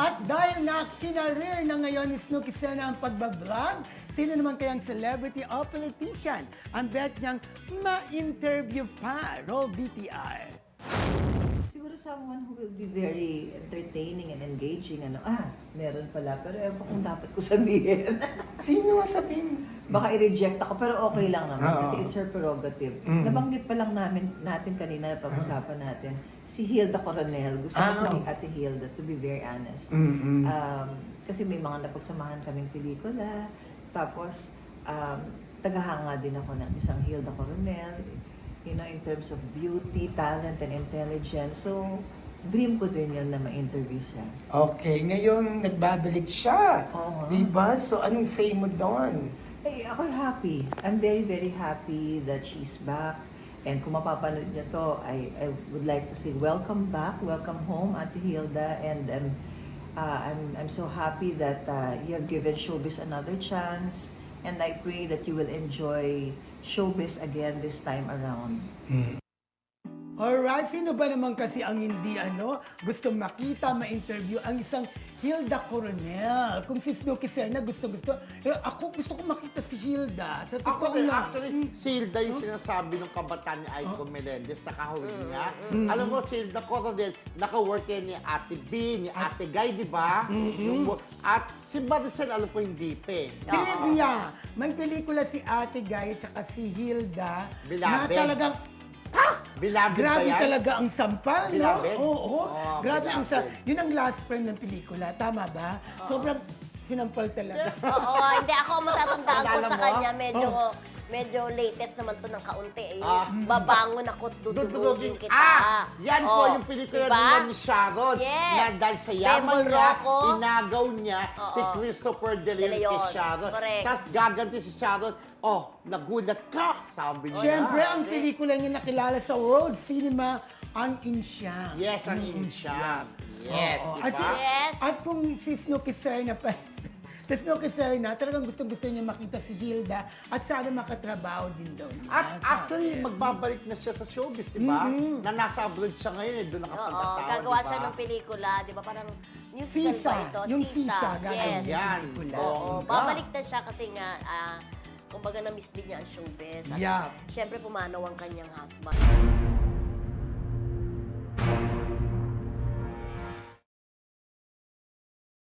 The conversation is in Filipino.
At dahil na kinareer na ngayon ni Snooki Serna ang pagbablog, sino naman kayang celebrity o politician ang bet niyang ma-interview pa? Roll BTR. Siguro someone who will be very entertaining and engaging. Meron pala. Pero ewan ko kung dapat ko sabihin. Sino sabihin? Baka i-reject ako, pero okay lang naman. Kasi it's her prerogative. Nabanggit pa lang natin kanina, pag-usapan natin, si Hilda Coronel. Gusto ko si Ate Hilda, to be very honest. Kasi may mga napagsamahan kaming pelikula. Tapos, tagahanga din ako ng isang Hilda Coronel. You know, in terms of beauty, talent, and intelligence. So, dream ko din yun na ma-interview siya. Okay, ngayon nagbabalik siya. Diba? So, anong say mo doon? Hey, ako happy. I'm very, very happy that she's back. And kung mapapanood niyo to, I would like to say welcome back, welcome home, Ate Hilda. And I'm so happy that you have given showbiz another chance. And I pray that you will enjoy showbiz again this time around. Alright, sino ba naman kasi ang hindi gustong makita, ma-interview ang isang Hilda Coronel? Kung si Snooki Serna gusto-gusto, ako gusto ko makita si Hilda. Sa totoo lang. Actually, si Hilda yung sinasabi ng kabataan ni Aiko Melendez na kahawig niya. Alam mo, si Hilda Coronel, naka-work yan ni Ate B, ni Ate Guy, di ba? At si Maricel, alam ko hindi pa eh. Trivia! May pelikula si Ate Guy at saka si Hilda na Bilabid. talagang Bilabid grabe ba yan? talaga ang sampal, Bilabid? no? Oo. Grabe ang Bilabid. Yun ang last frame ng pelikula, tama ba? Sobrang sinampal talaga. Oo, hindi ako matatandaan ko Akala sa mo? kanya. Medyo latest naman to ng kaunti. Babangon ako, dudugugin kita. Yan po yung pelikula nila ni Sharon. Yes. Na dahil sa yaman niya, Rocco. inagaw niya si Christopher De Leon kay Sharon. Correct. Tapos gaganti si Sharon, nagulat ka, sabi niya. Siyempre, ang pelikula niya nakilala sa world cinema, ang Insyam. Yes, ang Insyam. Yes, Oo. di ba? Yes. At kung si Snooki Serna pa, si Snooki Serna, talagang gusto niya makita si Hilda at sana makatrabaho din daw niya. At actually, magbabalik na siya sa showbiz, di ba? Na nasa abroad siya ngayon, doon nakapag-asawa, Gagawa di ba? siya ng pelikula, di ba? Parang musical Sisa. ba ito? Yung Sisa, gagawin Yes. Yan. Oo, babalik na siya kasi nga, kumbaga na-miss din niya ang showbiz. At Yeah. syempre pumanaw ang kanyang husband.